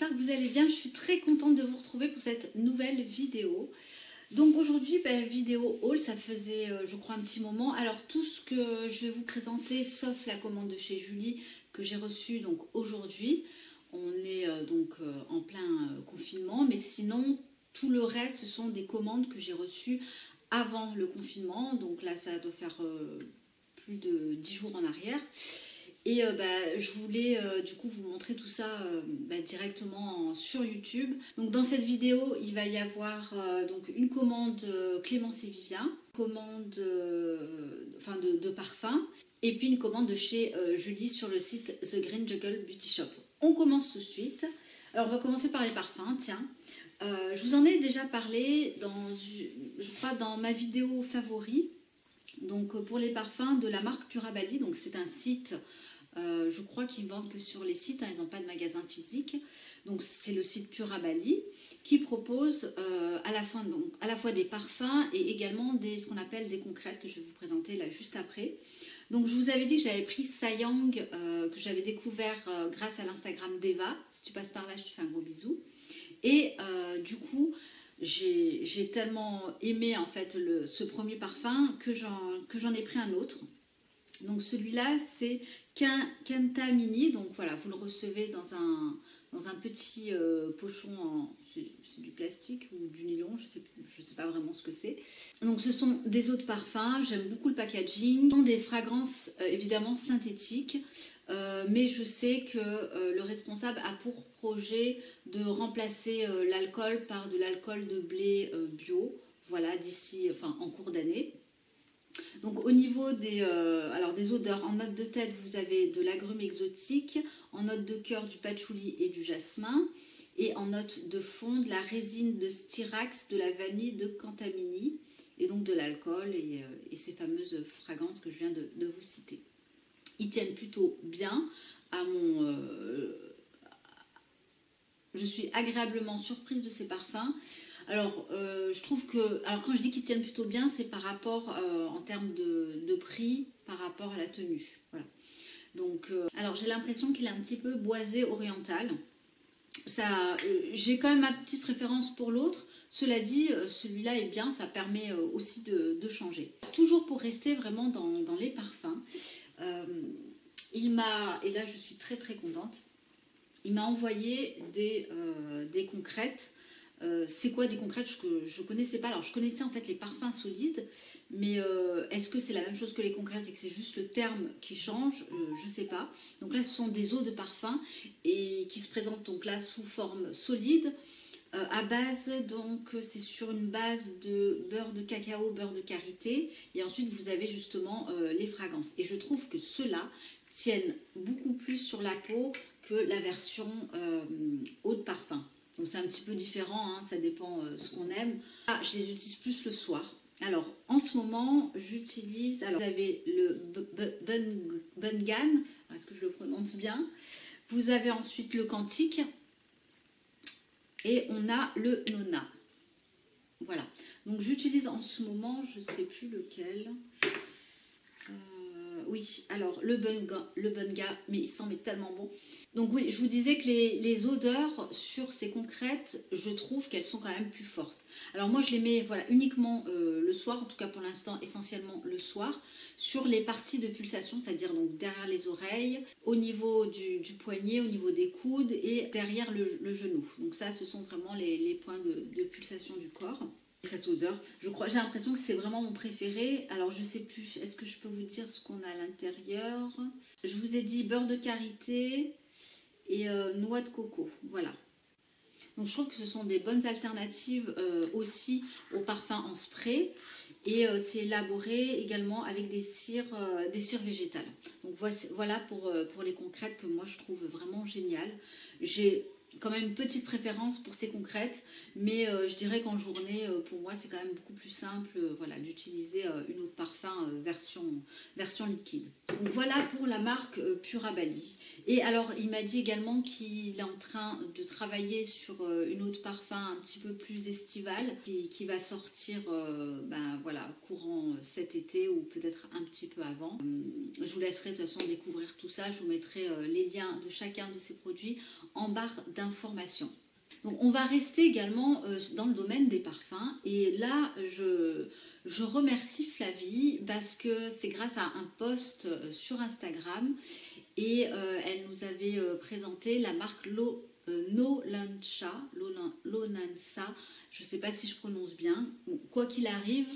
j'espère que vous allez bien. Je suis très contente de vous retrouver pour cette nouvelle vidéo. Donc aujourd'hui, vidéo haul, ça faisait je crois un petit moment. Alors tout ce que je vais vous présenter, sauf la commande de chez Julie que j'ai reçue donc aujourd'hui. On est en plein confinement, mais sinon tout le reste, ce sont des commandes que j'ai reçues avant le confinement. Donc là, ça doit faire plus de 10 jours en arrière. Et je voulais du coup vous montrer tout ça directement sur YouTube. Donc dans cette vidéo, il va y avoir donc une commande Clémence et Vivien, commande de parfum, et puis une commande de chez Julie sur le site The Green Jungle Beauty Shop. On commence tout de suite. Alors on va commencer par les parfums, tiens. Je vous en ai déjà parlé je crois dans ma vidéo favori. Donc pour les parfums de la marque Purabali, donc c'est un site, je crois qu'ils ne vendent que sur les sites, hein, ils n'ont pas de magasin physique. Donc c'est le site Purabali qui propose à la fois des parfums et également ce qu'on appelle des concrètes que je vais vous présenter là juste après. Donc je vous avais dit que j'avais pris Sayang, que j'avais découvert grâce à l'Instagram d'Eva. Si tu passes par là, je te fais un gros bisou. Et du coup, j'ai tellement aimé en fait ce premier parfum que j'en ai pris un autre. Donc celui-là, c'est Kenta Mini. Donc voilà, vous le recevez dans un petit pochon, c'est du plastique ou du nylon, je sais pas vraiment ce que c'est. Donc ce sont des eaux de parfum, j'aime beaucoup le packaging. Ce sont des fragrances évidemment synthétiques, mais je sais que le responsable a pour projet de remplacer l'alcool par de l'alcool de blé bio, voilà, en cours d'année. Donc au niveau des odeurs, en note de tête, vous avez de l'agrumes exotique, en note de cœur du patchouli et du jasmin, et en note de fond de la résine de styrax, de la vanille de Cantamini, et donc de l'alcool et ces fameuses fragrances que je viens de vous citer. Ils tiennent plutôt bien je suis agréablement surprise de ces parfums. Alors, je trouve que... Alors, quand je dis qu'ils tiennent plutôt bien, c'est par rapport, en termes de prix, par rapport à la tenue. Voilà. Donc, alors, j'ai l'impression qu'il est un petit peu boisé oriental. J'ai quand même ma petite préférence pour l'autre. Cela dit, celui-là est bien, ça permet aussi de changer. Toujours pour rester vraiment dans les parfums, et là je suis très très contente, il m'a envoyé des concrètes. C'est quoi des concrètes? Je ne connaissais pas. Alors je connaissais en fait les parfums solides, mais est-ce que c'est la même chose que les concrètes et que c'est juste le terme qui change? Je ne sais pas. Donc là ce sont des eaux de parfum et qui se présentent donc là sous forme solide, à base, donc c'est sur une base de beurre de cacao, beurre de karité, et ensuite vous avez justement les fragrances. Et je trouve que ceux-là tiennent beaucoup plus sur la peau que la version eau de parfum. Donc c'est un petit peu différent, hein, ça dépend ce qu'on aime. Je les utilise plus le soir. Alors en ce moment j'utilise, vous avez le Bungan, est-ce que je le prononce bien? Vous avez ensuite le Cantique et on a le Nona. Voilà, donc j'utilise en ce moment, je ne sais plus lequel. Oui, alors le Bunga, mais il sent tellement bon. Donc oui, je vous disais que les odeurs sur ces concrètes, je trouve qu'elles sont quand même plus fortes. Alors moi je les mets uniquement le soir, en tout cas pour l'instant essentiellement le soir, sur les parties de pulsation, c'est-à-dire donc derrière les oreilles, au niveau du poignet, au niveau des coudes et derrière le genou. Donc ça, ce sont vraiment les points de pulsation du corps. Cette odeur, j'ai l'impression que c'est vraiment mon préféré. Alors je sais plus, est-ce que je peux vous dire ce qu'on a à l'intérieur? Je vous ai dit beurre de karité et noix de coco, voilà. Donc je trouve que ce sont des bonnes alternatives aussi aux parfums en spray. Et c'est élaboré également avec des cires végétales. Donc voilà pour les concrètes que moi je trouve vraiment géniales. J'ai quand même une petite préférence pour ces concrètes, mais je dirais qu'en journée, pour moi, c'est quand même beaucoup plus simple d'utiliser une eau de parfum version liquide. Donc voilà pour la marque Purabali. Et alors, il m'a dit également qu'il est en train de travailler sur une eau de parfum un petit peu plus estivale, qui va sortir courant cet été ou peut-être un petit peu avant. Je vous laisserai de toute façon découvrir tout ça. Je vous mettrai les liens de chacun de ces produits en barre d'informations. d'informations. Donc, on va rester également dans le domaine des parfums. Et là, je remercie Flavie parce que c'est grâce à un post sur Instagram et elle nous avait présenté la marque Lonanza. Je ne sais pas si je prononce bien. Bon, quoi qu'il arrive,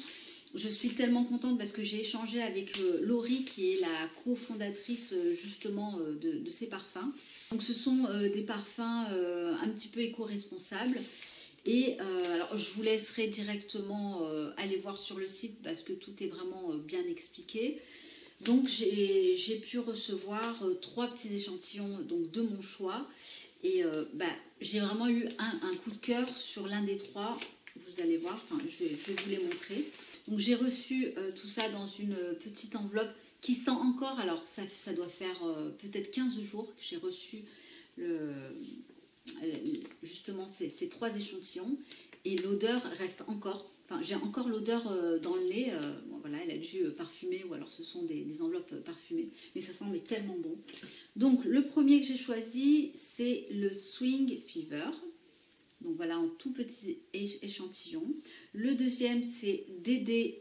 je suis tellement contente parce que j'ai échangé avec Laurie qui est la cofondatrice justement de ces parfums. Donc ce sont des parfums un petit peu éco-responsables. Et alors je vous laisserai directement aller voir sur le site parce que tout est vraiment bien expliqué. Donc j'ai pu recevoir 3 petits échantillons donc, de mon choix. Et j'ai vraiment eu un coup de cœur sur l'un des 3. Vous allez voir, enfin, je vais vous les montrer. Donc j'ai reçu tout ça dans une petite enveloppe qui sent encore, alors ça doit faire peut-être 15 jours que j'ai reçu justement ces 3 échantillons. Et l'odeur reste encore, enfin j'ai encore l'odeur dans le nez. Bon, voilà, elle a dû parfumer ou alors ce sont des enveloppes parfumées. Mais ça sent mais tellement bon. Donc le premier que j'ai choisi, c'est le Swing Fever. Donc voilà, en tout petit échantillon. Le deuxième, c'est DDD.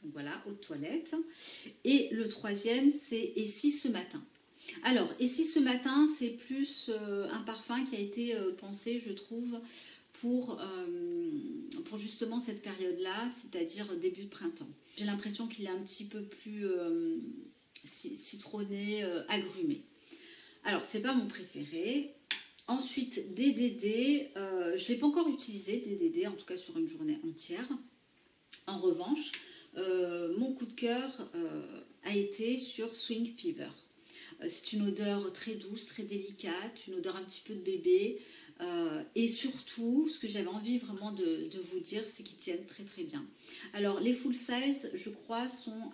Donc voilà, eau de toilette. Et le troisième, c'est Et si ce matin. Alors, Et si ce matin, c'est plus un parfum qui a été pensé, je trouve, pour justement cette période-là, c'est-à-dire début de printemps. J'ai l'impression qu'il est un petit peu plus citronné, agrumé. Alors, c'est pas mon préféré. Ensuite, DDD, je ne l'ai pas encore utilisé, DDD, en tout cas sur une journée entière. En revanche, mon coup de cœur a été sur Swing Fever. C'est une odeur très douce, très délicate, une odeur un petit peu de bébé. Et surtout, ce que j'avais envie vraiment de vous dire, c'est qu'ils tiennent très très bien. Alors, les full size, je crois, sont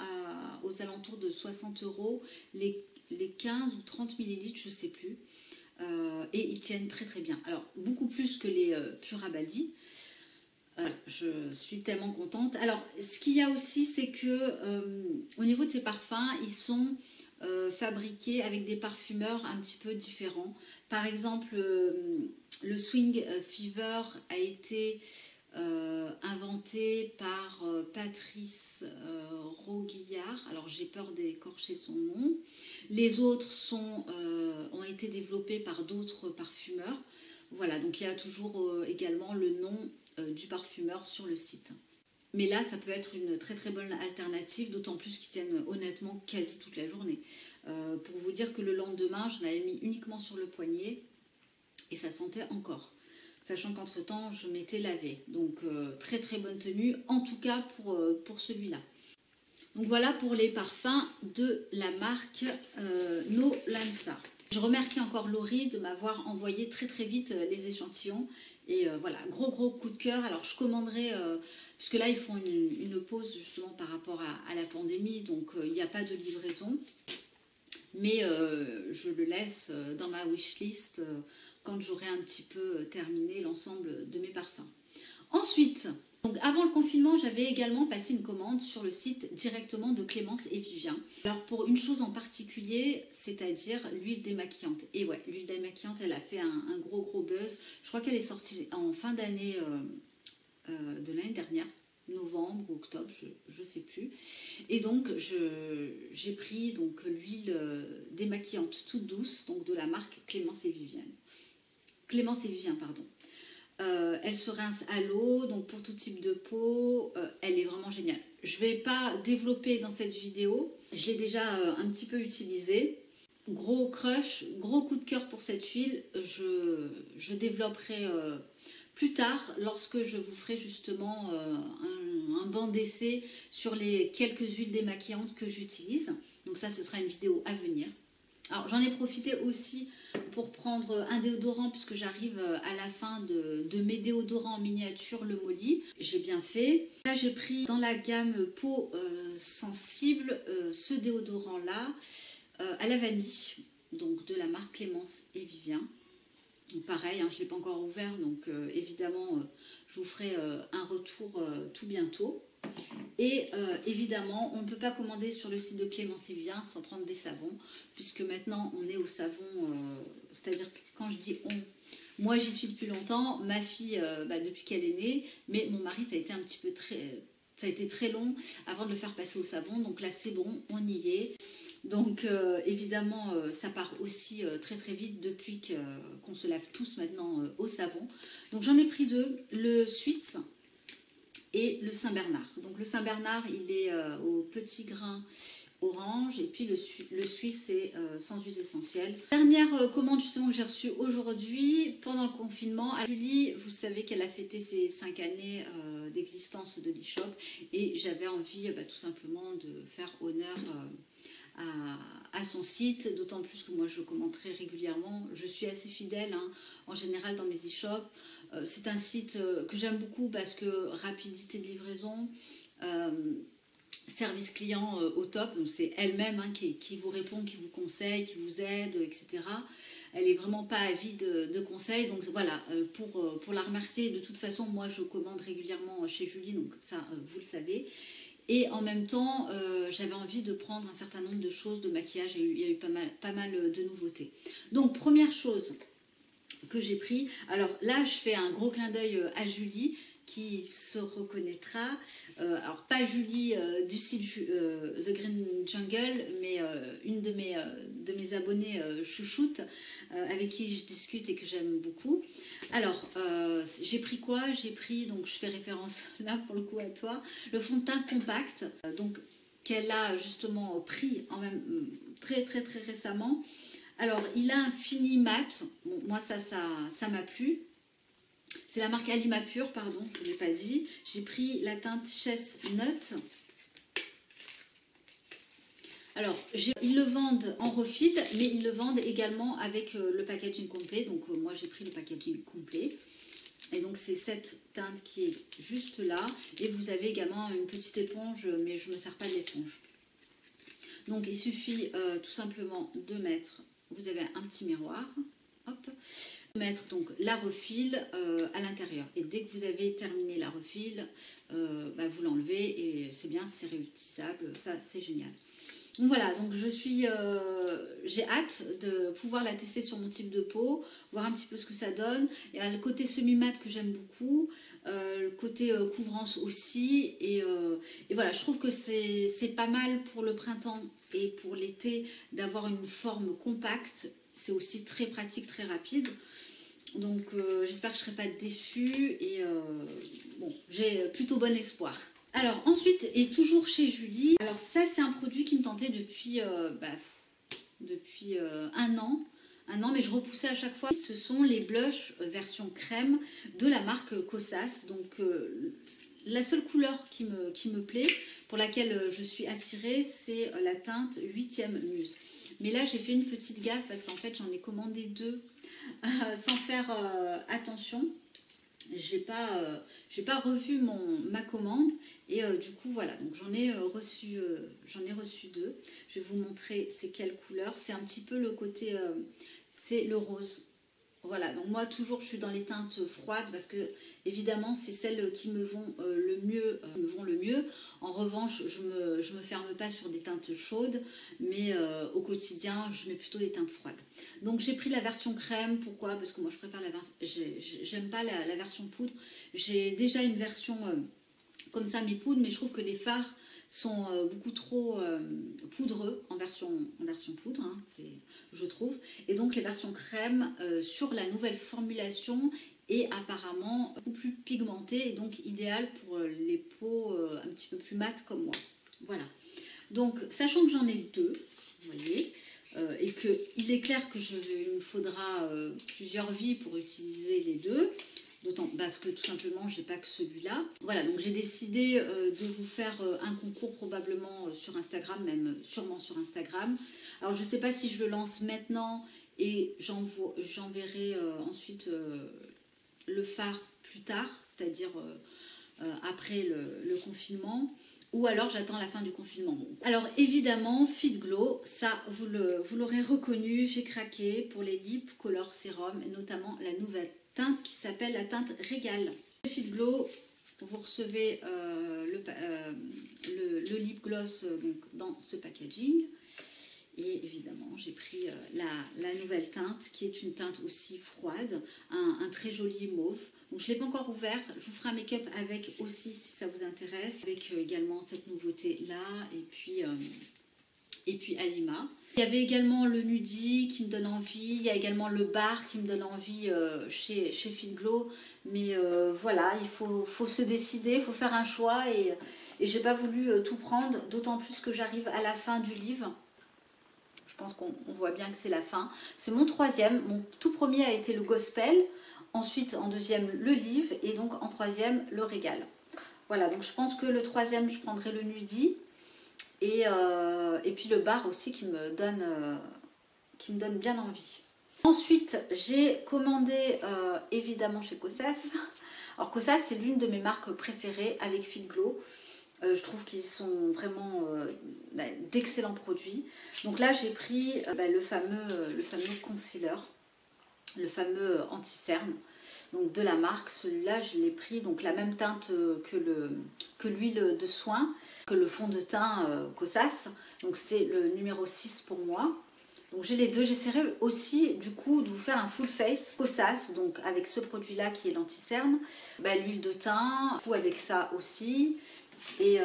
aux alentours de 60 €. Les 15 ou 30 millilitres, je ne sais plus. Et ils tiennent très très bien. Alors, beaucoup plus que les Purabadi. Je suis tellement contente. Alors, ce qu'il y a aussi, c'est que au niveau de ces parfums, ils sont fabriqués avec des parfumeurs un petit peu différents. Par exemple, le Swing Fever a été inventé par Patrice Roguillard. Alors j'ai peur d'écorcher son nom. Les autres ont été développés par d'autres parfumeurs. Voilà, donc il y a toujours également le nom du parfumeur sur le site. Mais là, ça peut être une très très bonne alternative, d'autant plus qu'ils tiennent honnêtement quasi toute la journée. Pour vous dire que le lendemain, j'en avais mis uniquement sur le poignet et ça sentait encore. Sachant qu'entre-temps, je m'étais lavée. Donc, très très bonne tenue, en tout cas pour celui-là. Donc voilà pour les parfums de la marque No Lanza. Je remercie encore Laurie de m'avoir envoyé très très vite les échantillons. Et voilà, gros coup de cœur. Alors je commanderai, puisque là ils font une pause justement par rapport à la pandémie, donc il n'y a pas de livraison. Mais je le laisse dans ma wishlist quand j'aurai un petit peu terminé l'ensemble de mes parfums. Ensuite, donc avant le confinement, j'avais également passé une commande sur le site directement de Clémence et Vivien. Alors pour une chose en particulier, c'est-à-dire l'huile démaquillante. Et ouais, l'huile démaquillante, elle a fait un gros buzz. Je crois qu'elle est sortie en fin d'année de l'année dernière, novembre ou octobre, je ne sais plus. Et donc j'ai pris donc l'huile démaquillante toute douce, donc de la marque Clémence et Vivien. Elle se rince à l'eau, donc pour tout type de peau, elle est vraiment géniale. Je ne vais pas développer dans cette vidéo, je l'ai déjà un petit peu utilisée. Gros crush, gros coup de cœur pour cette huile, je développerai plus tard lorsque je vous ferai justement un banc d'essai sur les quelques huiles démaquillantes que j'utilise. Donc ça, ce sera une vidéo à venir. Alors j'en ai profité aussi pour prendre un déodorant puisque j'arrive à la fin de mes déodorants en miniature, le Molly. J'ai bien fait. Là j'ai pris dans la gamme peau sensible ce déodorant là à la vanille, donc de la marque Clémence et Vivien. Donc, pareil, hein, je ne l'ai pas encore ouvert, donc évidemment je vous ferai un retour tout bientôt. Et évidemment, on ne peut pas commander sur le site de Clémence et Vivien sans prendre des savons, puisque maintenant on est au savon, c'est-à-dire que quand je dis on, moi j'y suis depuis longtemps, ma fille depuis qu'elle est née, mais mon mari ça a été un petit peu ça a été très long avant de le faire passer au savon, donc là c'est bon, on y est. Donc évidemment ça part aussi très très vite depuis qu'on se lave tous maintenant au savon. Donc j'en ai pris deux, le Suisse et le Saint-Bernard. Donc le Saint-Bernard, il est au petit grain orange, et puis le Suisse, c'est sans huile essentielle. Dernière commande justement que j'ai reçue aujourd'hui, pendant le confinement. Julie, vous savez qu'elle a fêté ses 5 années d'existence de l'e-shop, et j'avais envie tout simplement de faire honneur à son site, d'autant plus que moi je commande très régulièrement. Je suis assez fidèle en général dans mes e-shops. C'est un site que j'aime beaucoup parce que rapidité de livraison, service client au top, donc c'est elle-même qui vous répond, qui vous conseille, qui vous aide, etc. Elle est vraiment pas avide de conseils, donc voilà, pour la remercier, de toute façon moi je commande régulièrement chez Julie, donc ça vous le savez. Et en même temps, j'avais envie de prendre un certain nombre de choses de maquillage, et il y a eu pas mal de nouveautés. Donc première chose que j'ai pris, alors là je fais un gros clin d'œil à Julie, qui se reconnaîtra. Alors pas Julie du site The Green Jungle, mais une de mes abonnées chouchoutes, avec qui je discute et que j'aime beaucoup. Alors j'ai pris quoi? J'ai pris, donc je fais référence là pour le coup à toi, le fond de teint compact, donc qu'elle a justement pris très récemment. Alors il a un fini mat, bon, moi ça m'a plu. C'est la marque Alimapur, pardon, je ne l'ai pas dit. J'ai pris la teinte Chestnut. Alors, ils le vendent en refill, mais ils le vendent également avec le packaging complet. Donc, moi, j'ai pris le packaging complet. Et donc, c'est cette teinte qui est juste là. Et vous avez également une petite éponge, mais je ne me sers pas de l'éponge. Donc, il suffit tout simplement de mettre... Vous avez un petit miroir. Hop. Mettre donc la refill à l'intérieur, et dès que vous avez terminé la refill, vous l'enlevez, et c'est bien, c'est réutilisable, ça c'est génial. Donc voilà, donc j'ai hâte de pouvoir la tester sur mon type de peau, voir un petit peu ce que ça donne. Il y a le côté semi-mat que j'aime beaucoup, le côté couvrance aussi, et voilà, je trouve que c'est pas mal pour le printemps et pour l'été d'avoir une forme compacte. C'est aussi très pratique, très rapide. Donc j'espère que je ne serai pas déçue, et bon, j'ai plutôt bon espoir. Alors ensuite, et toujours chez Julie, alors ça c'est un produit qui me tentait depuis un an, mais je repoussais à chaque fois. Ce sont les blushs version crème de la marque Kosas. Donc la seule couleur qui me plaît, pour laquelle je suis attirée, c'est la teinte 8e Muse. Mais là j'ai fait une petite gaffe parce qu'en fait j'en ai commandé deux sans faire attention. J'ai pas revu ma commande, et du coup voilà, donc j'en ai reçu deux. Je vais vous montrer c'est quelle couleur. C'est un petit peu le côté, c'est le rose. Voilà, donc moi toujours je suis dans les teintes froides parce que évidemment c'est celles qui me vont le mieux. En revanche, je me ferme pas sur des teintes chaudes, mais au quotidien je mets plutôt des teintes froides. Donc j'ai pris la version crème. Pourquoi? Parce que moi je préfère j'aime pas la version poudre. J'ai déjà une version comme ça, mes poudres, mais je trouve que les fards sont beaucoup trop poudreux en version poudre, je trouve. Et donc les versions crème sur la nouvelle formulation est apparemment beaucoup plus pigmentée, et donc idéale pour les peaux un petit peu plus mates comme moi. Voilà. Donc sachant que j'en ai deux, vous voyez, et qu'il est clair il me faudra plusieurs vies pour utiliser les deux. D'autant parce que tout simplement j'ai pas que celui-là. Voilà, donc j'ai décidé de vous faire un concours probablement sur Instagram, même sûrement sur Instagram. Alors je sais pas si je le lance maintenant et j'enverrai ensuite le fard plus tard, c'est-à-dire après le confinement, ou alors j'attends la fin du confinement. Alors évidemment, Fit Glow, ça vous l'aurez reconnu, j'ai craqué pour les Lip Color Serum, et notamment la nouvelle teinte qui s'appelle la teinte Régal. Fit Glow, vous recevez le lip gloss donc, dans ce packaging. Et évidemment, j'ai pris la nouvelle teinte, qui est une teinte aussi froide, un très joli mauve. Donc, je ne l'ai pas encore ouvert, je vous ferai un make-up avec aussi, si ça vous intéresse, avec également cette nouveauté-là, et puis Alima. Il y avait également le Nudie qui me donne envie, il y a également le bar qui me donne envie chez Fil Glow. Mais voilà, il faut se décider, il faut faire un choix, et je n'ai pas voulu tout prendre, d'autant plus que j'arrive à la fin du livre. Je pense qu'on voit bien que c'est la fin. C'est mon troisième. Mon tout premier a été le gospel. Ensuite, en deuxième, le livre. Et donc, en troisième, le régal. Voilà, donc je pense que le troisième, je prendrai le Nudie. Et puis le bar aussi qui me donne bien envie. Ensuite, j'ai commandé évidemment chez Kosas. Alors, Kosas, c'est l'une de mes marques préférées avec Fil Glow. Je trouve qu'ils sont vraiment d'excellents produits. Donc là, j'ai pris le fameux concealer, le fameux anti-cerne, donc de la marque. Celui-là, je l'ai pris, donc la même teinte que l'huile de soin, que le fond de teint Kosas. Donc c'est le numéro 6 pour moi. Donc j'ai les deux. J'essaierai aussi du coup de vous faire un full face Kosas, donc avec ce produit-là qui est l'anti-cerne, l'huile de teint, ou avec ça aussi. Et